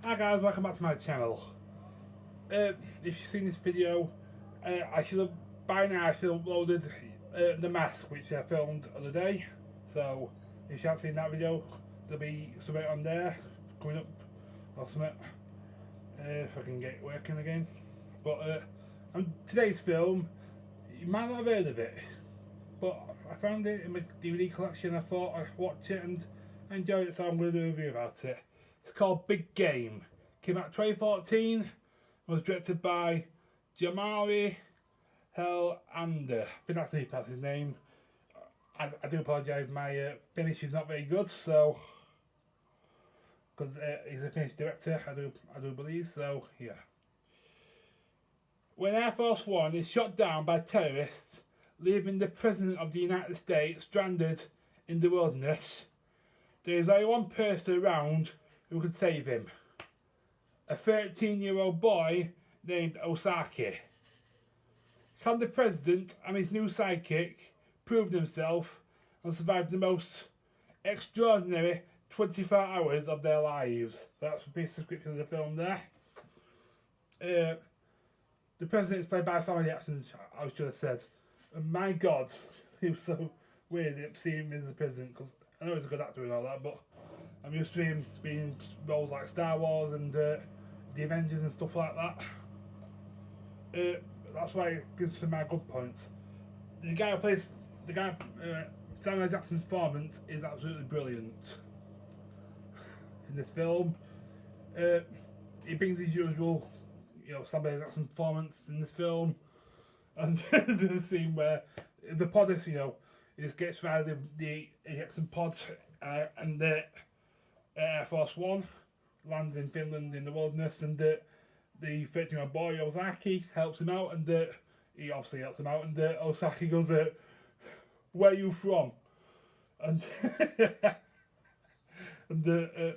Hi guys, welcome back to my channel. If you've seen this video, I should have by now uploaded The Mask, which I filmed the other day. So if you haven't seen that video, there'll be something on there coming up or something. If I can get it working again. But on today's film, you might not have heard of it, but I found it in my DVD collection. I thought I'd watch it and enjoy it, so I'm going to do a review about it. It's called Big Game. Came out 2014. Was directed by Jamari Helander. I think that's his name. I do apologise, my Finnish is not very good, so because he's a Finnish director, I do believe. So yeah. When Air Force One is shot down by terrorists, leaving the President of the United States stranded in the wilderness, there is only one person around who can save him. A 13-year-old boy named Osaki. Can the President and his new sidekick prove themselves and survive the most extraordinary 24 hours of their lives? So that's a piece of description of the film there. The President is played by Samuel Jackson, I should have said. And my God, he was so weird seeing him as the President, because I know he's a good actor and all that, but I'm used to him being in roles like Star Wars and the Avengers and stuff like that. That's why it gives some my good points. The guy who plays Samuel Jackson's performance is absolutely brilliant in this film. He brings his usual, Samuel Jackson performance in this film, and there's a scene where the pod is, he just gets via the Jackson pod and the Air Force One lands in Finland in the wilderness, and the 13-year-old boy Osaki helps him out, and he obviously helps him out, and Osaki goes, "Where are you from?" And and the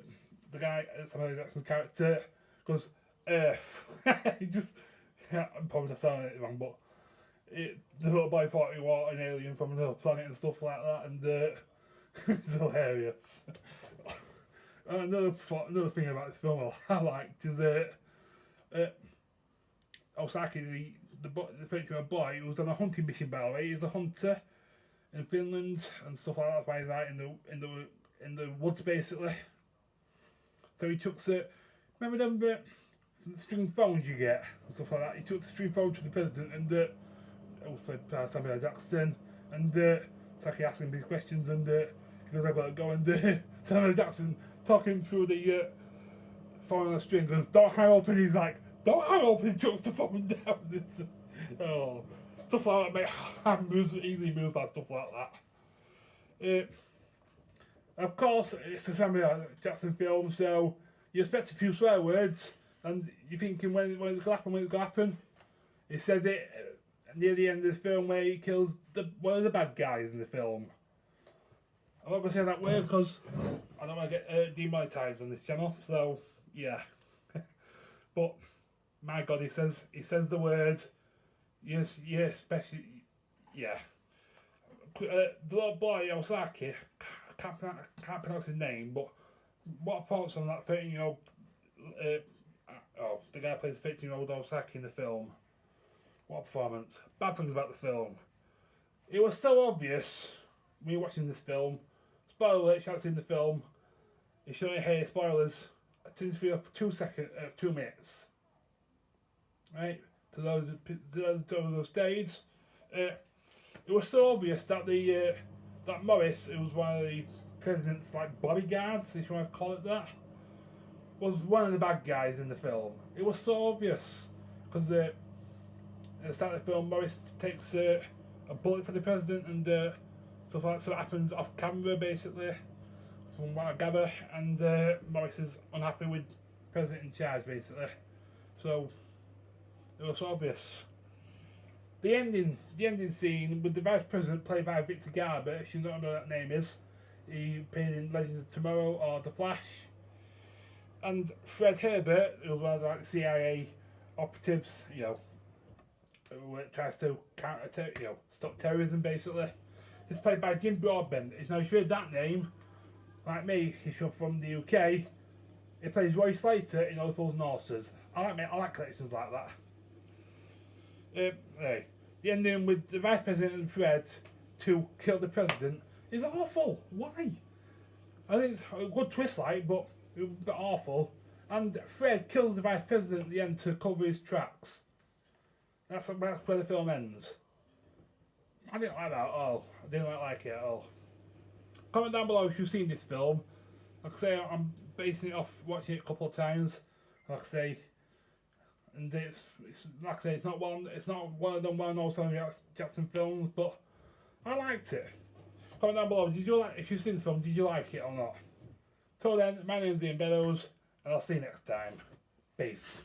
guy, Samuel Jackson's character, goes, "Earth." He just, I'm probably saying it wrong, but the little boy thought he was an alien from another planet and stuff like that, and it's hilarious. Another thing about this film I liked is Osaki, the 13-year-old boy, who was on a hunting mission, by the way. He's a hunter in Finland and stuff like that. That's why he's out in the woods basically. So he took remember them string phones you get and stuff like that. He took the string phone to the President, and also Samuel Jackson, and Osaki asked him these questions, and he goes, "I've got to go," and Samuel Jackson talking through the phone on the string goes, "Don't hang up," and he's like, "Don't hang up," and he chucks the phone down. Stuff like that, mate. I'm easily moved by stuff like that. Of course, it's a Samuel Jackson film, so you expect a few swear words, and you're thinking when it's going to happen. He says it near the end of the film where he kills one of the bad guys in the film. I'm not going to say that word because I don't want to get demonetized on this channel, so yeah. But my God, he says the word, yes, especially, yeah. The little boy Osaki, I can't pronounce his name, but what a performance on that 13-year-old, the guy who plays the 13-year-old Osaki in the film. What a performance. Bad things about the film. It was so obvious when you're watching this film. Spoiler alert, if you haven't seen the film, you should only hear spoilers 2 minutes. Right? To those stayed. It was so obvious that that Morris, who was one of the president's bodyguards, if you want to call it that, was one of the bad guys in the film. It was so obvious because at the start of the film, Morris takes a bullet for the president and stuff like that. So it happens off camera, basically, from what I gather. And Morris is unhappy with the president in charge, basically. So it was so obvious. The ending scene with the vice president, played by Victor Garber, if you don't know what that name is. He appeared in Legends of Tomorrow or The Flash. And Fred Herbert, who was one of the CIA operatives, who tries to stop terrorism, basically. It's played by Jim Broadbent. Now, if you heard that name, like me, if you're from the UK, He plays Roy Slater in All Fools and Horses. I like collections like that. Hey, the ending with the Vice President and Fred to kill the President is awful. Why? I think it's a good twist, but it was a bit awful. And Fred kills the Vice President at the end to cover his tracks. That's where the film ends. I didn't like that at all. I didn't like it at all. Comment down below if you've seen this film. Like I say, I'm basing it off watching it a couple of times. Like I say, and it's like I say, it's not one of them well-known Samuel Jackson films, but I liked it. Comment down below. If you've seen the film, did you like it or not? Till then, my name's Ian Beddoes, and I'll see you next time. Peace.